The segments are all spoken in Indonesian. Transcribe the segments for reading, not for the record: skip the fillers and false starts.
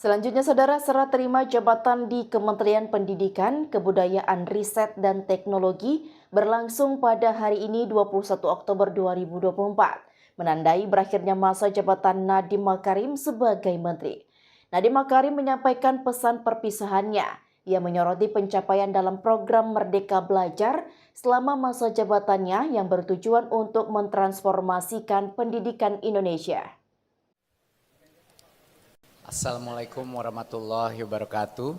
Selanjutnya, Saudara, serah terima jabatan di Kementerian Pendidikan, Kebudayaan, Riset, dan Teknologi berlangsung pada hari ini 21 Oktober 2024, menandai berakhirnya masa jabatan Nadiem Makarim sebagai Menteri. Nadiem Makarim menyampaikan pesan perpisahannya. Ia menyoroti pencapaian dalam program Merdeka Belajar selama masa jabatannya yang bertujuan untuk mentransformasikan pendidikan Indonesia. Assalamualaikum warahmatullahi wabarakatuh.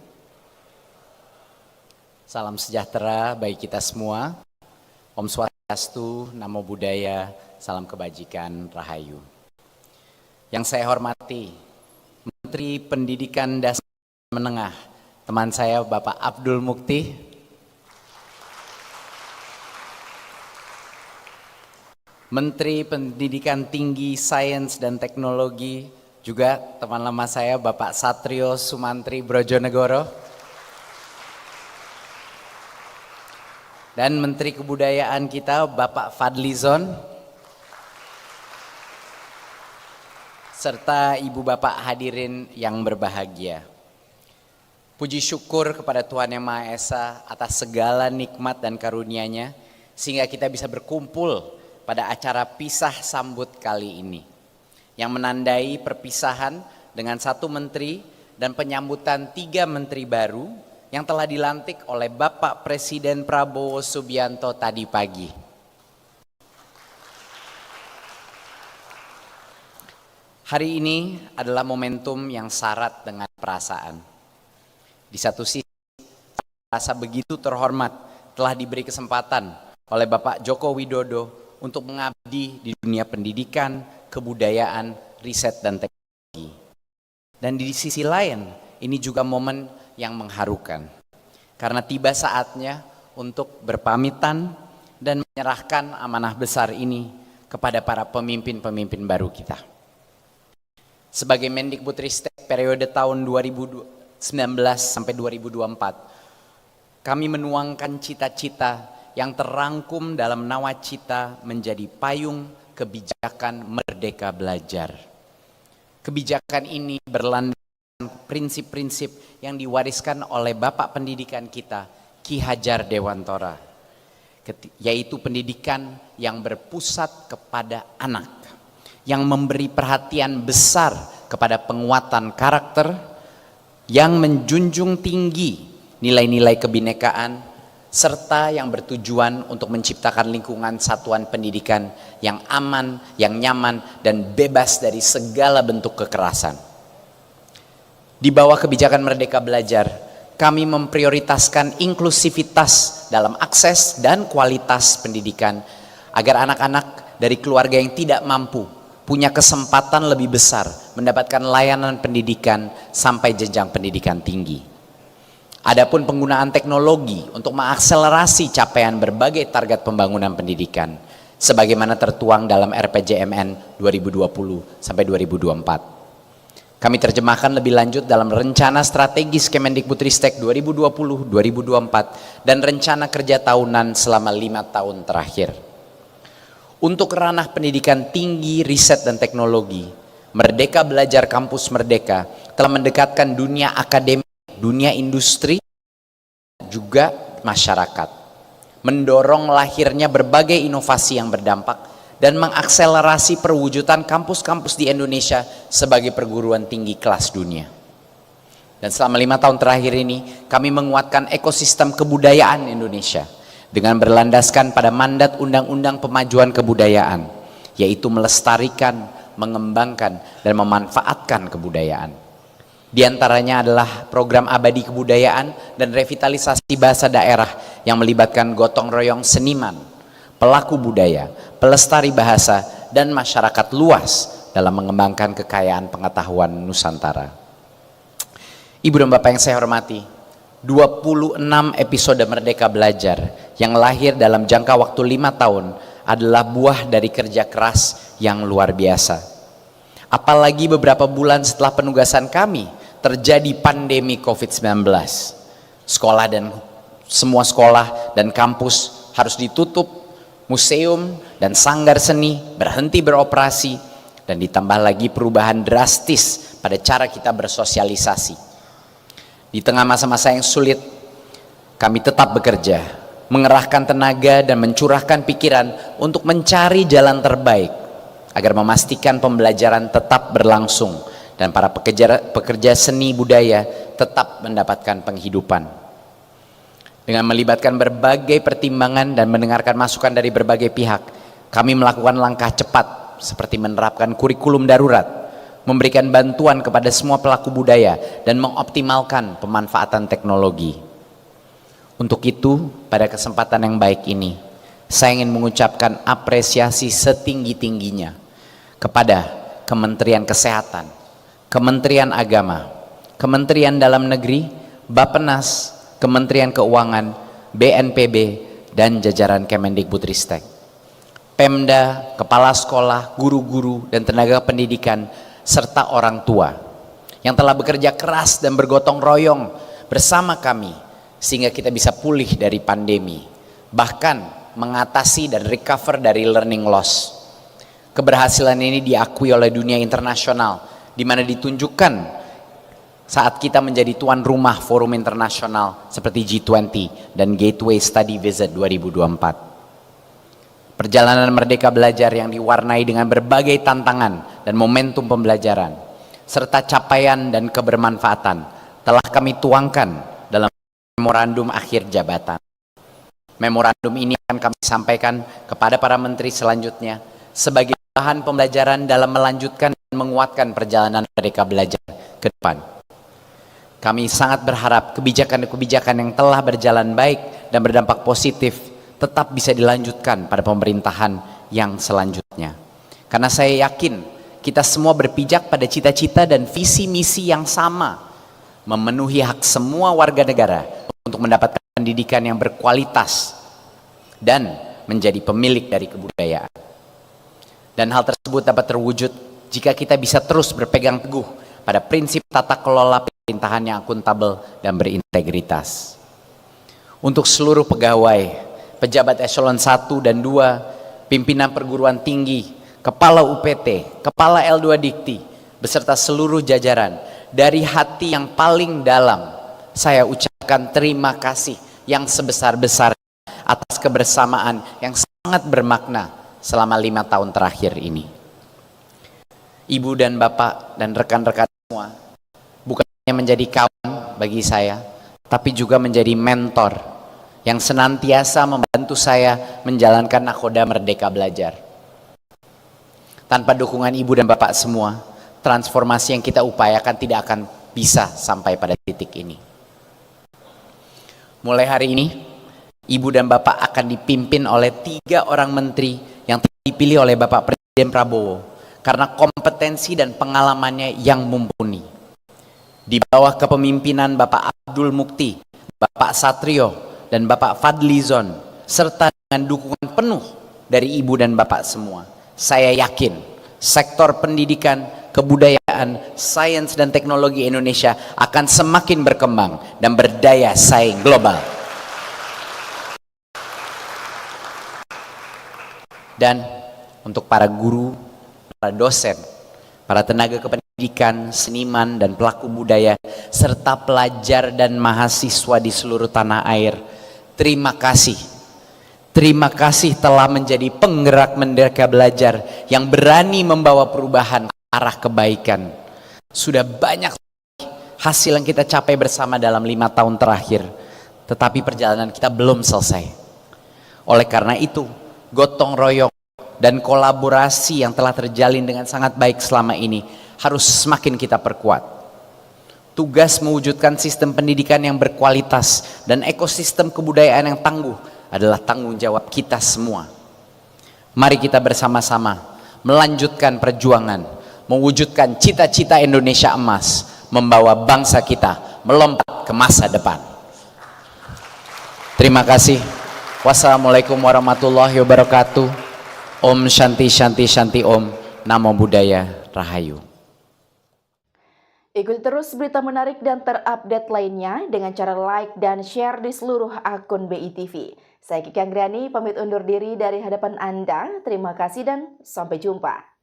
Salam sejahtera bagi kita semua. Om Swastiastu, Namo Buddhaya, salam kebajikan, Rahayu. Yang saya hormati, Menteri Pendidikan Dasar Menengah, teman saya Bapak Abdul Mukti, Menteri Pendidikan Tinggi, Sains dan Teknologi, juga teman lama saya Bapak Satrio Sumantri Brojonegoro, dan Menteri Kebudayaan kita Bapak Fadlizon, serta Ibu Bapak hadirin yang berbahagia. Puji syukur kepada Tuhan Yang Maha Esa atas segala nikmat dan karunia-Nya sehingga kita bisa berkumpul pada acara pisah sambut kali ini, yang menandai perpisahan dengan satu menteri dan penyambutan 3 menteri baru yang telah dilantik oleh Bapak Presiden Prabowo Subianto tadi pagi. Hari ini adalah momentum yang syarat dengan perasaan. Di satu sisi, rasa begitu terhormat telah diberi kesempatan oleh Bapak Joko Widodo untuk mengabdi di dunia pendidikan, kebudayaan, riset, dan teknologi. Dan di sisi lain, ini juga momen yang mengharukan. Karena tiba saatnya untuk berpamitan dan menyerahkan amanah besar ini kepada para pemimpin-pemimpin baru kita. Sebagai Mendikbudristek periode tahun 2019 sampai 2024, kami menuangkan cita-cita yang terangkum dalam nawacita menjadi payung kebijakan Merdeka Belajar. Kebijakan ini berlandaskan prinsip-prinsip yang diwariskan oleh Bapak Pendidikan kita, Ki Hajar Dewantara, yaitu pendidikan yang berpusat kepada anak, yang memberi perhatian besar kepada penguatan karakter, yang menjunjung tinggi nilai-nilai kebinekaan, serta yang bertujuan untuk menciptakan lingkungan satuan pendidikan yang aman, yang nyaman, dan bebas dari segala bentuk kekerasan. Di bawah kebijakan Merdeka Belajar, kami memprioritaskan inklusivitas dalam akses dan kualitas pendidikan agar anak-anak dari keluarga yang tidak mampu punya kesempatan lebih besar mendapatkan layanan pendidikan sampai jenjang pendidikan tinggi. Adapun penggunaan teknologi untuk mengakselerasi capaian berbagai target pembangunan pendidikan sebagaimana tertuang dalam RPJMN 2020 sampai 2024. Kami terjemahkan lebih lanjut dalam rencana strategis Kemendikbudristek 2020-2024 dan rencana kerja tahunan selama 5 tahun terakhir. Untuk ranah pendidikan tinggi, riset, dan teknologi, Merdeka Belajar Kampus Merdeka telah mendekatkan dunia akademik, dunia industri, juga masyarakat, mendorong lahirnya berbagai inovasi yang berdampak dan mengakselerasi perwujudan kampus-kampus di Indonesia sebagai perguruan tinggi kelas dunia. Dan selama 5 tahun terakhir ini kami menguatkan ekosistem kebudayaan Indonesia dengan berlandaskan pada mandat Undang-Undang Pemajuan Kebudayaan, yaitu melestarikan, mengembangkan, dan memanfaatkan kebudayaan. Di antaranya adalah program abadi kebudayaan dan revitalisasi bahasa daerah yang melibatkan gotong royong seniman, pelaku budaya, pelestari bahasa, dan masyarakat luas dalam mengembangkan kekayaan pengetahuan Nusantara. Ibu dan Bapak yang saya hormati, 26 episode Merdeka Belajar yang lahir dalam jangka waktu 5 tahun adalah buah dari kerja keras yang luar biasa. Apalagi beberapa bulan setelah penugasan kami terjadi pandemi COVID-19. Sekolah dan semua sekolah dan kampus harus ditutup, museum dan sanggar seni berhenti beroperasi, Dan ditambah lagi perubahan drastis pada cara kita bersosialisasi. Di tengah masa-masa yang sulit, kami tetap bekerja, mengerahkan tenaga dan mencurahkan pikiran untuk mencari jalan terbaik agar memastikan pembelajaran tetap berlangsung dan para pekerja seni budaya tetap mendapatkan penghidupan. Dengan melibatkan berbagai pertimbangan dan mendengarkan masukan dari berbagai pihak, kami melakukan langkah cepat seperti menerapkan kurikulum darurat, memberikan bantuan kepada semua pelaku budaya, dan mengoptimalkan pemanfaatan teknologi. Untuk itu, pada kesempatan yang baik ini, saya ingin mengucapkan apresiasi setinggi-tingginya kepada Kementerian Kesehatan, Kementerian Agama, Kementerian Dalam Negeri, Bappenas, Kementerian Keuangan, BNPB, dan jajaran Kemendikbudristek. Pemda, kepala sekolah, guru-guru, dan tenaga pendidikan, serta orang tua yang telah bekerja keras dan bergotong royong bersama kami sehingga kita bisa pulih dari pandemi, bahkan mengatasi dan recover dari learning loss. Keberhasilan ini diakui oleh dunia internasional, di mana ditunjukkan saat kita menjadi tuan rumah forum internasional seperti G20 dan Gateway Study Visit 2024. Perjalanan Merdeka Belajar yang diwarnai dengan berbagai tantangan dan momentum pembelajaran, serta capaian dan kebermanfaatan telah kami tuangkan dalam memorandum akhir jabatan. Memorandum ini akan kami sampaikan kepada para menteri selanjutnya sebagai bahan pembelajaran dalam melanjutkan dan menguatkan perjalanan Merdeka Belajar ke depan. Kami sangat berharap kebijakan-kebijakan yang telah berjalan baik dan berdampak positif tetap bisa dilanjutkan pada pemerintahan yang selanjutnya. Karena saya yakin kita semua berpijak pada cita-cita dan visi misi yang sama, memenuhi hak semua warga negara untuk mendapatkan pendidikan yang berkualitas dan menjadi pemilik dari kebudayaan. Dan hal tersebut dapat terwujud jika kita bisa terus berpegang teguh pada prinsip tata kelola pemerintahan yang akuntabel dan berintegritas. Untuk seluruh pegawai, pejabat eselon 1 dan 2, pimpinan perguruan tinggi, kepala UPT, kepala L2 Dikti, beserta seluruh jajaran, dari hati yang paling dalam, saya ucapkan terima kasih yang sebesar-besarnya atas kebersamaan yang sangat bermakna selama 5 tahun terakhir ini. Ibu dan Bapak dan rekan-rekan semua, bukan hanya menjadi kawan bagi saya, tapi juga menjadi mentor yang senantiasa membantu saya menjalankan nakhoda Merdeka Belajar. Tanpa dukungan ibu dan bapak semua, transformasi yang kita upayakan tidak akan bisa sampai pada titik ini. Mulai hari ini, ibu dan bapak akan dipimpin oleh 3 orang menteri yang dipilih oleh Bapak Presiden Prabowo karena kompetensi dan pengalamannya yang mumpuni. Di bawah kepemimpinan Bapak Abdul Mukti, Bapak Satrio, dan Bapak Fadlizon, serta dengan dukungan penuh dari ibu dan bapak semua, saya yakin sektor pendidikan, kebudayaan, sains dan teknologi Indonesia akan semakin berkembang dan berdaya saing global. Dan untuk para guru, para dosen, para tenaga kependidikan, seniman dan pelaku budaya, serta pelajar dan mahasiswa di seluruh tanah air, terima kasih. Terima kasih telah menjadi penggerak Merdeka Belajar yang berani membawa perubahan ke arah kebaikan. Sudah banyak hasil yang kita capai bersama dalam 5 tahun terakhir, tetapi perjalanan kita belum selesai. Oleh karena itu, gotong royong dan kolaborasi yang telah terjalin dengan sangat baik selama ini harus semakin kita perkuat. Tugas mewujudkan sistem pendidikan yang berkualitas dan ekosistem kebudayaan yang tangguh adalah tanggung jawab kita semua. Mari kita bersama-sama melanjutkan perjuangan, mewujudkan cita-cita Indonesia emas, membawa bangsa kita melompat ke masa depan. Terima kasih. Wassalamualaikum warahmatullahi wabarakatuh. Om Shanti Shanti Shanti Om. Namo Buddhaya Rahayu. Ikuti terus berita menarik dan terupdate lainnya dengan cara like dan share di seluruh akun BITV. Saya Kiki Anggrani pamit undur diri dari hadapan Anda. Terima kasih dan sampai jumpa.